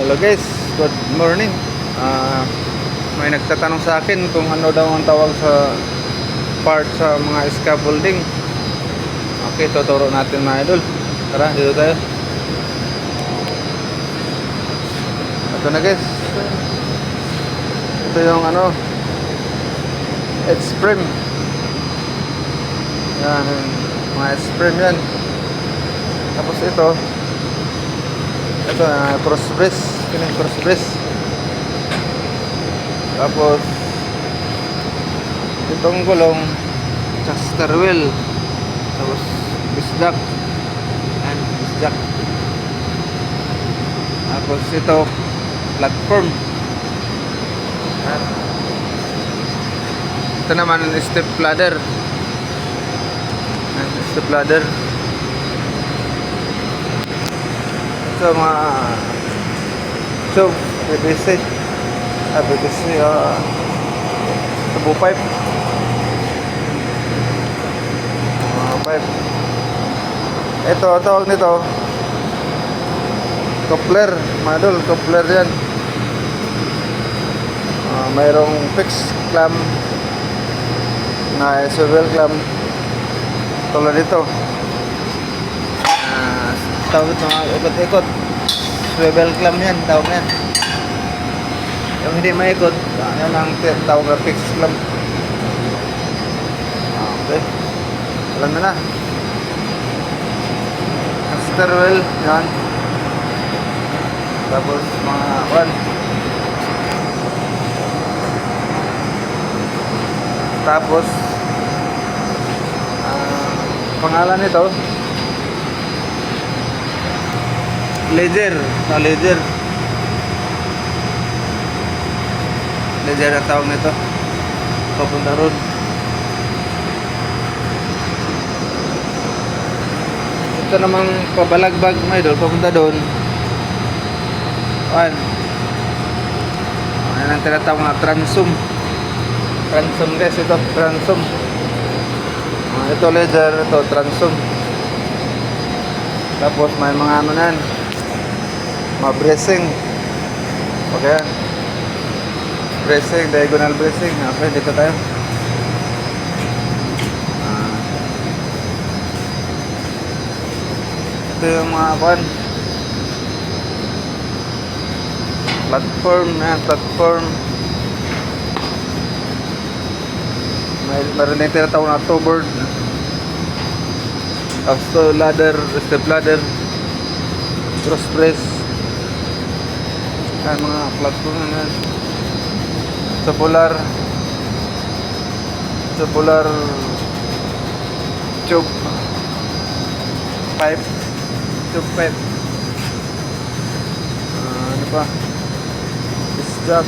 Hello guys, good morning. May nagtatanong sa akin kung ano daw ang tawag sa part sa mga scaffolding. Okay, tuturo natin mga idol. Tara, dito tayo. Ito na guys. Ito yung H-frame. Yan, mga H-frame yan. Tapos ito cross brace, cross brace. Tapos itong gulong caster wheel. Tapos bisdak and bisdak. Tapos ito platform. Ito naman step ladder. Step ladder. Ito mga tube PVC, tubo pipe, pipe. Ito tawag nito coupler, madol, coupler yan. Mayroong fixed clamp na swivel clamp tulad dito. Tawag ito mga ikot-ikot, swivel clamp yan, tawag yan. Yung hindi maikot, yan ang tawag na fixed clamp. Okay, alam na na. Caster wheel yan. Tapos mga tapos pangalan nito ledger, ledger ang tawag nito, papunta ron. Ito namang pabalagbag may idol, papunta doon. Ayan ang tinatawag na transom guys, ito transom. Ito ledger, ito transom. Tapos may mga nan, mga bracing. Okay, bracing, diagonal bracing. Okay, dito tayo. Ito yung mga platform, platform. Meron na yung tinatawag na toe board. Tapos ladder, step ladder, cross brace. Yan mga platform na yan. Tubular tube pipe, ano pa, bisdak,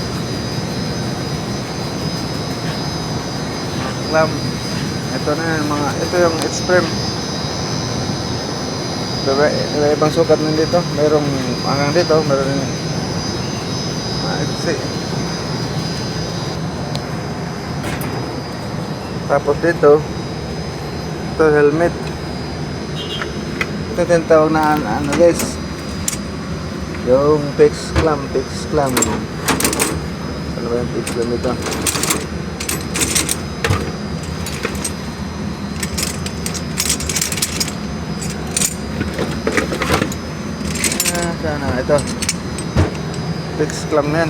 clamp. Ito na yan mga, ito yung H-frame. May ibang sukat na dito, mayroong hanggang dito, mayroong tapos dito ito helmet. Ito tinatawag na guys, yung fixed clamp. Ano ba yung fixed clamp ito? Sana ito fixed clamp yan.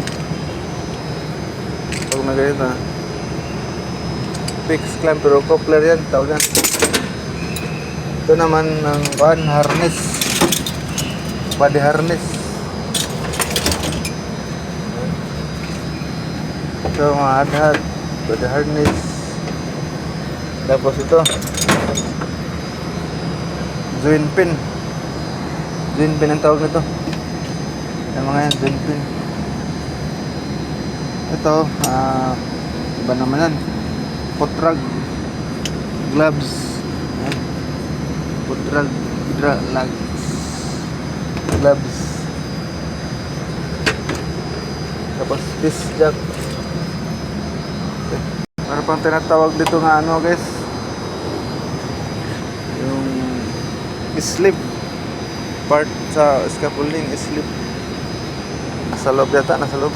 Pag na ganito fixed clamp, pero coupler yan tawag yan. Ito naman ng harness, body harness. Ito mga body harness. Tapos ito joint pin ang tawag nito. Yung mga yan, joint pin. Ito iba naman yan, foot rug, gloves. Foot rug, gloves. Tapos fish jack. Okay. Ano pang tinatawag dito nga guys, yung slip part sa scaffolding, slip. Nasa loob yata, nasa loob.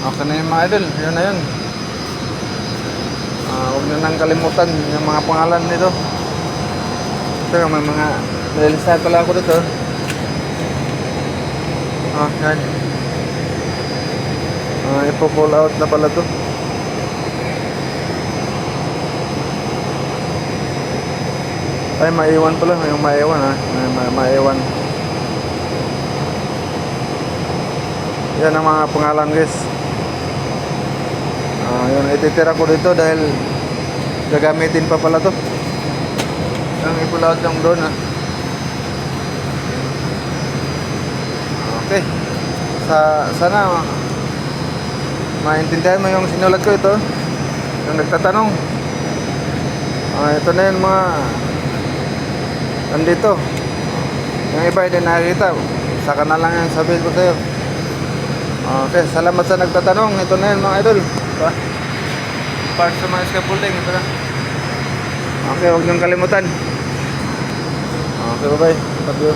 Okay na yun mga idol, yun na yun. Huwag nyo nang kalimutan yung mga pangalan nito. Ito may mga nililistahan pala ako dito. Yan. Ipo-pull out na pala to. Ay, maiwan pala. Yung maiwan ha. Maiwan. Yan ang mga pangalan guys. Yun, ititira ko dito dahil gagamitin pa pala to. Yung i-pull out yung doon ha. Okay. Sana maintindihan mo yung sinulat ko ito. Yung nagtatanong. Ito na yung mga nandito. Yung iba hindi nakikita. Saka na lang yung sabihin ko sa'yo. Okay, salamat sa nagtatanong. Ito na yun mga idol. Diba? Part sa mga scaffolding. Ito na. Okay, huwag niyong kalimutan. Okay, bye-bye. Thank you.